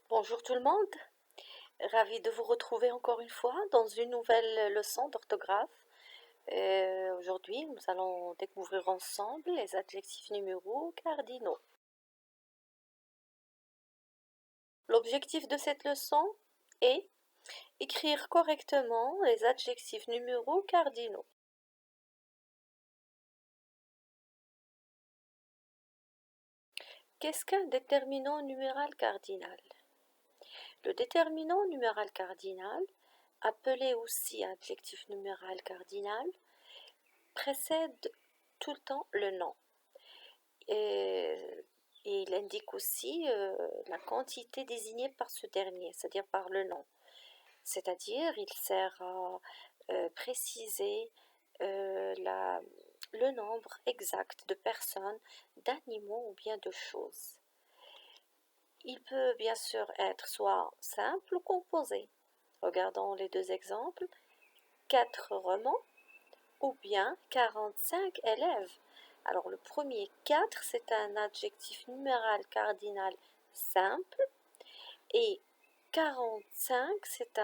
Bonjour tout le monde, ravi de vous retrouver encore une fois dans une nouvelle leçon d'orthographe. Aujourd'hui, nous allons découvrir ensemble les adjectifs numéros cardinaux. L'objectif de cette leçon est écrire correctement les adjectifs numéros cardinaux. Qu'est-ce qu'un déterminant numéral cardinal? Le déterminant numéral cardinal, appelé aussi adjectif numéral cardinal, précède tout le temps le nom. Et il indique aussi la quantité désignée par ce dernier, c'est-à-dire par le nom. C'est-à-dire, il sert à préciser le nombre exact de personnes, d'animaux ou bien de choses. Il peut bien sûr être soit simple ou composé. Regardons les deux exemples. 4 romans ou bien 45 élèves. Alors le premier 4, c'est un adjectif numéral cardinal simple et 45, c'est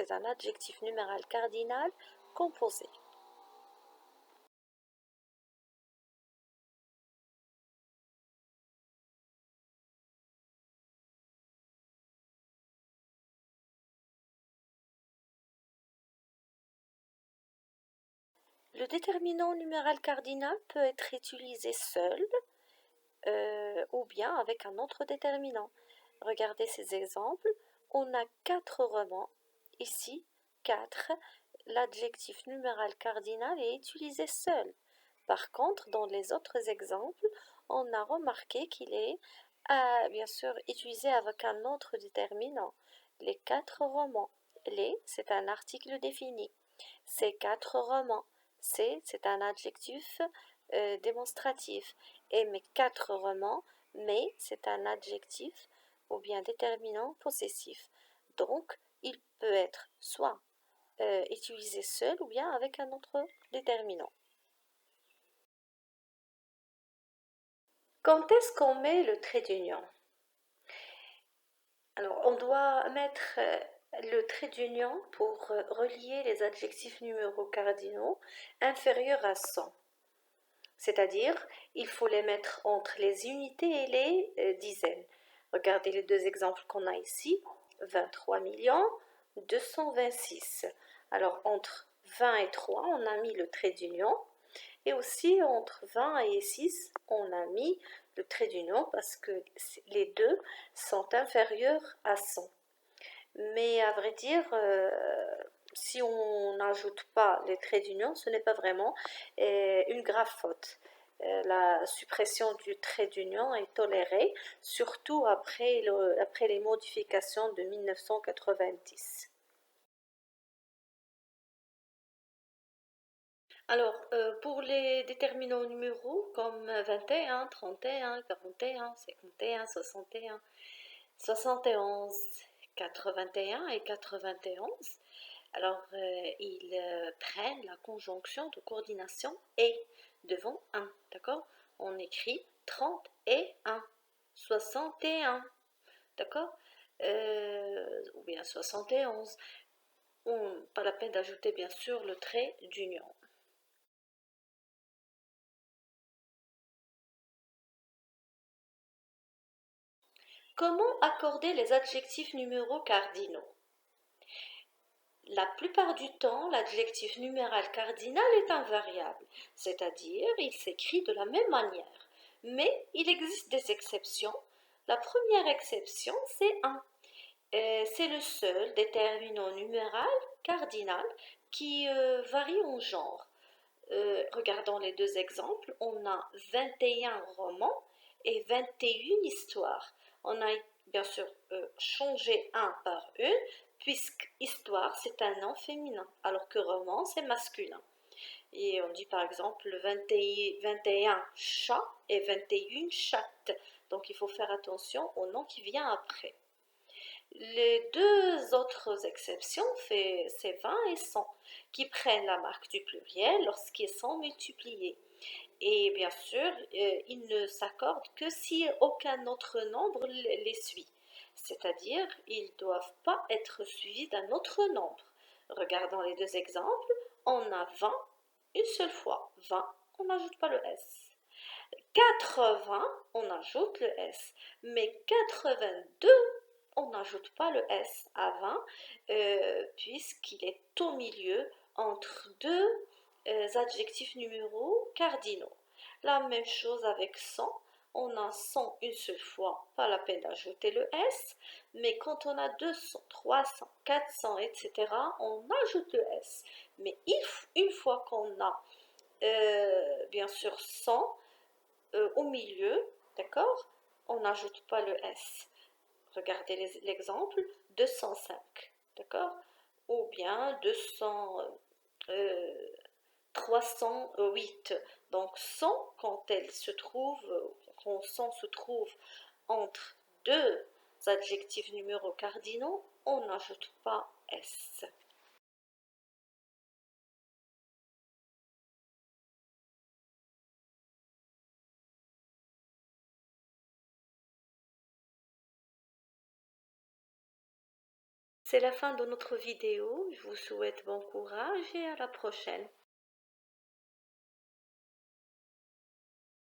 un adjectif numéral cardinal composé. Le déterminant numéral cardinal peut être utilisé seul ou bien avec un autre déterminant. Regardez ces exemples. On a 4 romans. Ici, 4. L'adjectif numéral cardinal est utilisé seul. Par contre, dans les autres exemples, on a remarqué qu'il est bien sûr utilisé avec un autre déterminant. Les 4 romans. Les, c'est un article défini. Ces 4 romans. C'est un adjectif démonstratif. Et mes 4 romans, mais c'est un adjectif ou bien déterminant possessif. Donc, il peut être soit utilisé seul ou bien avec un autre déterminant. Quand est-ce qu'on met le trait d'union? Alors, on doit mettre le trait d'union pour relier les adjectifs numéros cardinaux inférieurs à 100. C'est-à-dire, il faut les mettre entre les unités et les dizaines. Regardez les deux exemples qu'on a ici. 23 226. Alors, entre 20 et 3, on a mis le trait d'union. Et aussi, entre 20 et 6, on a mis le trait d'union parce que les deux sont inférieurs à 100. Mais à vrai dire, si on n'ajoute pas les traits d'union, ce n'est pas vraiment une grave faute. La suppression du trait d'union est tolérée, surtout après les modifications de 1990. Alors, pour les déterminants numéraux comme 21, 31, 41, 51, 61, 71, 81 et 91, alors ils prennent la conjonction de coordination et devant 1, d'accord? On écrit 30 et 1, 61, d'accord? Ou bien 71. Pas la peine d'ajouter bien sûr le trait d'union. Comment accorder les adjectifs numéros cardinaux? La plupart du temps, l'adjectif numéral cardinal est invariable, c'est-à-dire il s'écrit de la même manière. Mais il existe des exceptions. La première exception, c'est 1. C'est le seul déterminant numéral cardinal qui varie en genre. Regardons les deux exemples. On a 21 romans et 21 histoires. On a bien sûr changé un par une, puisque histoire c'est un nom féminin, alors que roman c'est masculin. Et on dit par exemple 21 chats et 21 chattes. Donc il faut faire attention au nom qui vient après. Les deux autres exceptions, c'est 20 et 100, qui prennent la marque du pluriel lorsqu'ils sont multipliés. Et bien sûr, ils ne s'accordent que si aucun autre nombre les suit. c'est-à-dire ils ne doivent pas être suivis d'un autre nombre. Regardons les deux exemples. On a 20 une seule fois. 20, on n'ajoute pas le S. 80, on ajoute le S. Mais 82, on n'ajoute pas le S à 20 puisqu'il est au milieu entre deux adjectifs numéraux cardinaux. La même chose avec 100. On a 100 une seule fois, pas la peine d'ajouter le S, mais quand on a 200, 300, 400, etc., on ajoute le S. Mais une fois qu'on a, bien sûr, 100 au milieu, d'accord, on n'ajoute pas le S. Regardez l'exemple, 205, d'accord, ou bien 308. Donc 100, quand elle se trouve, quand 100 se trouve entre deux adjectifs numéros cardinaux, on n'ajoute pas S. C'est la fin de notre vidéo. Je vous souhaite bon courage et à la prochaine.